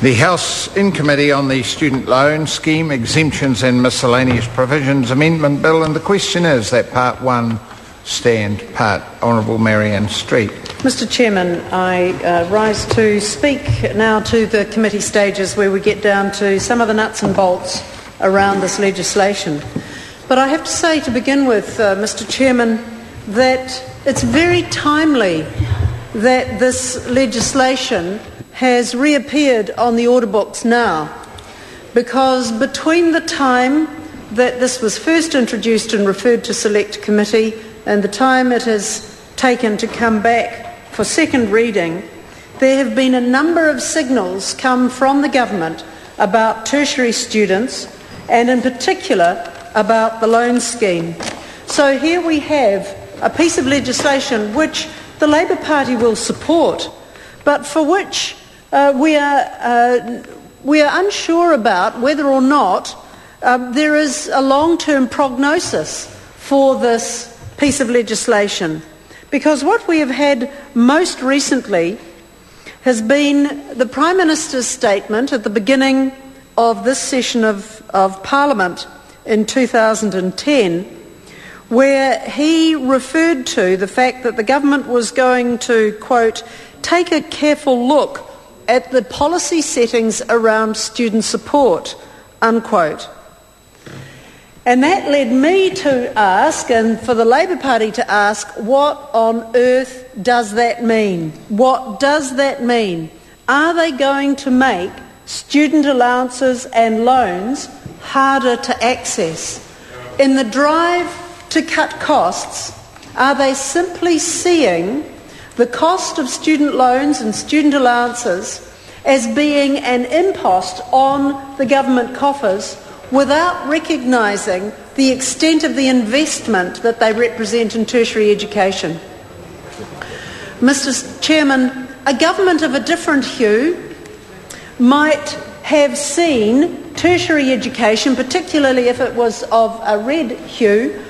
The House in Committee on the Student Loan Scheme, Exemptions and Miscellaneous Provisions Amendment Bill, and the question is that Part 1 stand. Part. Honourable Marianne Street. Mr Chairman, I rise to speak now to the committee stages where we get down to some of the nuts and bolts around this legislation. But I have to say to begin with, Mr Chairman, that it's very timely that this legislation has reappeared on the order books now, because between the time that this was first introduced and referred to Select Committee and the time it has taken to come back for second reading, there have been a number of signals come from the government about tertiary students and in particular about the loan scheme. So here we have a piece of legislation which the Labour Party will support, but for which we are unsure about whether or not there is a long-term prognosis for this piece of legislation. Because what we have had most recently has been the Prime Minister's statement at the beginning of this session of Parliament in 2010, where he referred to the fact that the government was going to, quote, take a careful look at the policy settings around student support, unquote. And that led me to ask, and for the Labour Party to ask, what on earth does that mean? What does that mean? Are they going to make student allowances and loans harder to access? In the drive to cut costs, are they simply seeing the cost of student loans and student allowances as being an impost on the government coffers without recognising the extent of the investment that they represent in tertiary education? Mr Chairman, a government of a different hue might have seen tertiary education, particularly if it was of a red hue,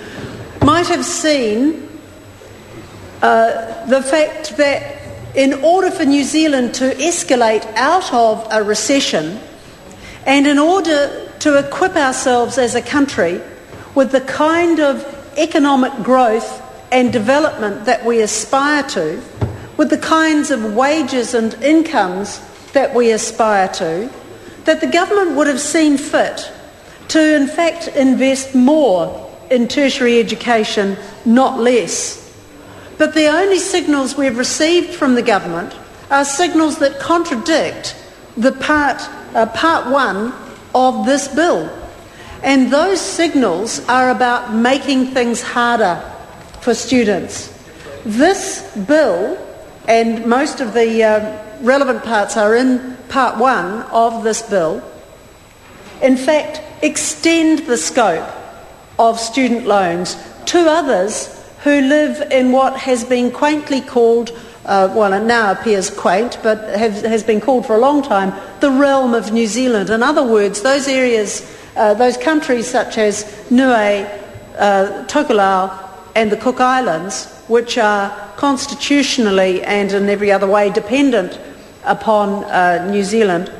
might have seen the fact that in order for New Zealand to escalate out of a recession and in order to equip ourselves as a country with the kind of economic growth and development that we aspire to, with the kinds of wages and incomes that we aspire to, that the government would have seen fit to in fact invest more in tertiary education, not less. But the only signals we've received from the government are signals that contradict the part 1 of this bill. And those signals are about making things harder for students. This bill, and most of the relevant parts are in part 1 of this bill, in fact extend the scope of student loans to others who live in what has been quaintly called, well, it now appears quaint, but has been called for a long time, the realm of New Zealand. In other words, those areas, those countries such as Niue, Tokelau and the Cook Islands, which are constitutionally and in every other way dependent upon New Zealand,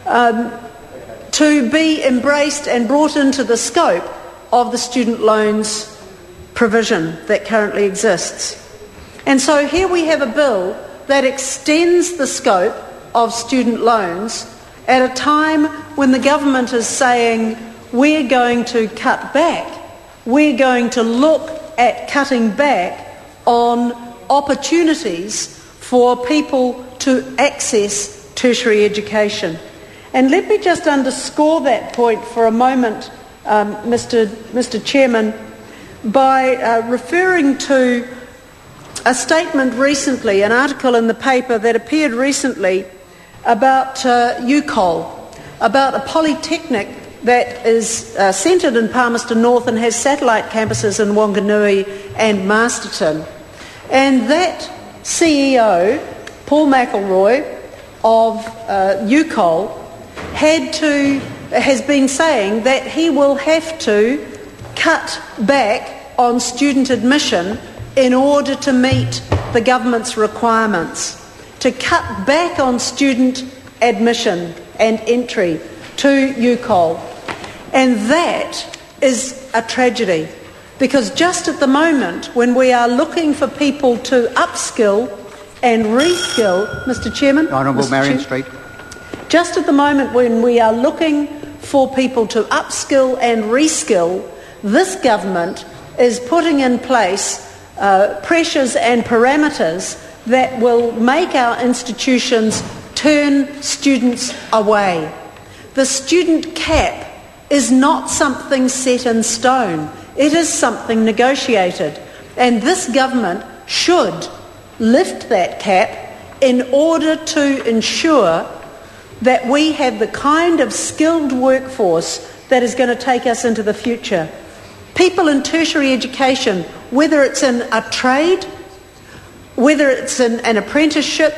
to be embraced and brought into the scope of the student loans provision that currently exists. And so here we have a bill that extends the scope of student loans at a time when the government is saying we're going to cut back, we're going to look at cutting back on opportunities for people to access tertiary education. And let me just underscore that point for a moment, Mr Chairman, by referring to a statement recently, an article in the paper that appeared recently about UCOL, about a polytechnic that is centred in Palmerston North and has satellite campuses in Wanganui and Masterton. And that CEO, Paul McElroy of UCOL, has been saying that he will have to cut back on student admission in order to meet the government's requirements. To cut back on student admission and entry to UCOL. And that is a tragedy, because just at the moment when we are looking for people to upskill and reskill, Mr. Chairman. Honourable Marion Street. Just at the moment when we are looking for people to upskill and reskill, this government is putting in place pressures and parameters that will make our institutions turn students away. The student cap is not something set in stone. It is something negotiated. And this government should lift that cap in order to ensure that we have the kind of skilled workforce that is going to take us into the future. People in tertiary education, whether it's in a trade, whether it's in an apprenticeship,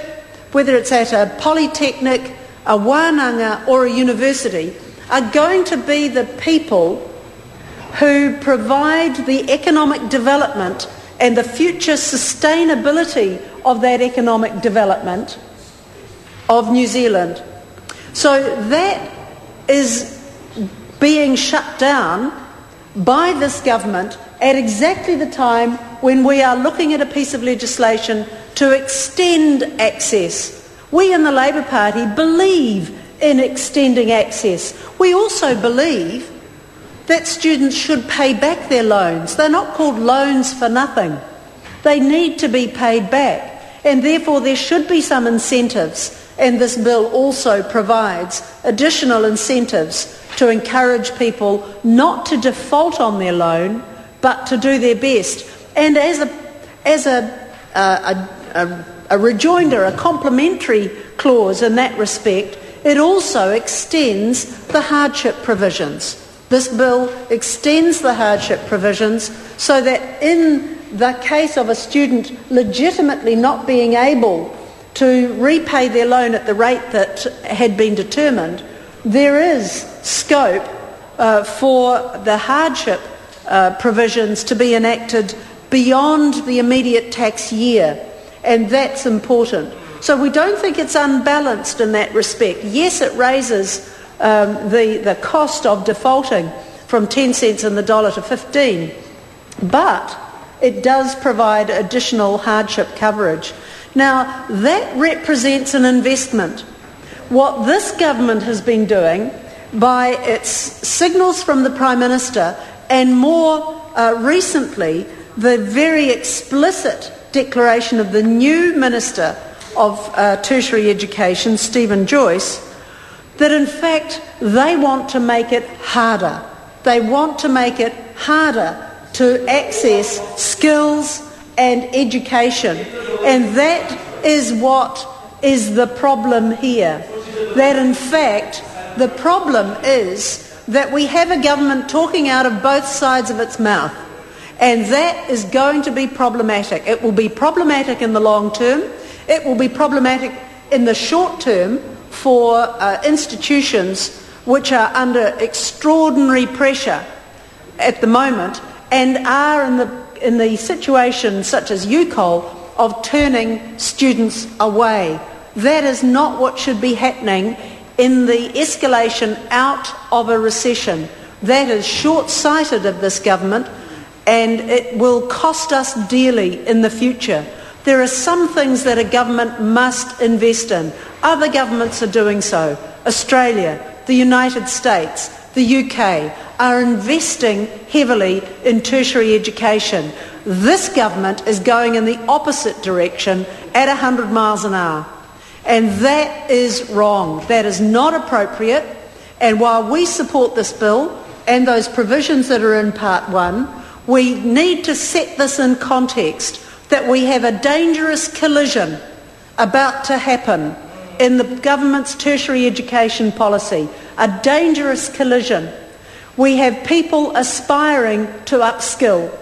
whether it's at a polytechnic, a wānanga or a university, are going to be the people who provide the economic development and the future sustainability of that economic development of New Zealand. So that is being shut down by this government at exactly the time when we are looking at a piece of legislation to extend access. We in the Labour Party believe in extending access. We also believe that students should pay back their loans. They're not called loans for nothing. They need to be paid back, and therefore there should be some incentives, and this bill also provides additional incentives to encourage people not to default on their loan, but to do their best. And as a rejoinder, a complementary clause in that respect, it also extends the hardship provisions. This bill extends the hardship provisions so that in the case of a student legitimately not being able to repay their loan at the rate that had been determined, there is scope for the hardship provisions to be enacted beyond the immediate tax year, and that's important. So we don't think it's unbalanced in that respect. Yes, it raises the cost of defaulting from 10 cents in the dollar to 15, but it does provide additional hardship coverage. Now, that represents an investment. What this government has been doing by its signals from the Prime Minister and more recently the very explicit declaration of the new Minister of Tertiary Education, Stephen Joyce, that in fact they want to make it harder. They want to make it harder to access skills and education. And that is what is the problem here. That in fact the problem is that we have a government talking out of both sides of its mouth. And that is going to be problematic. It will be problematic in the long term. It will be problematic in the short term for institutions which are under extraordinary pressure at the moment and are in the situation such as UCOL of turning students away. That is not what should be happening in the escalation out of a recession. That is short-sighted of this government, and it will cost us dearly in the future. There are some things that a government must invest in. Other governments are doing so. Australia, the United States, the UK are investing heavily in tertiary education. This government is going in the opposite direction at 100 miles an hour. And that is wrong. That is not appropriate. And while we support this bill and those provisions that are in Part 1, we need to set this in context that we have a dangerous collision about to happen in the government's tertiary education policy, a dangerous collision. We have people aspiring to upskill,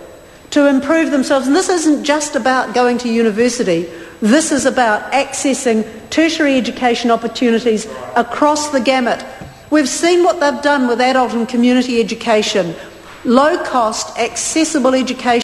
to improve themselves. And this isn't just about going to university. This is about accessing tertiary education opportunities across the gamut. We've seen what they've done with adult and community education, low-cost, accessible education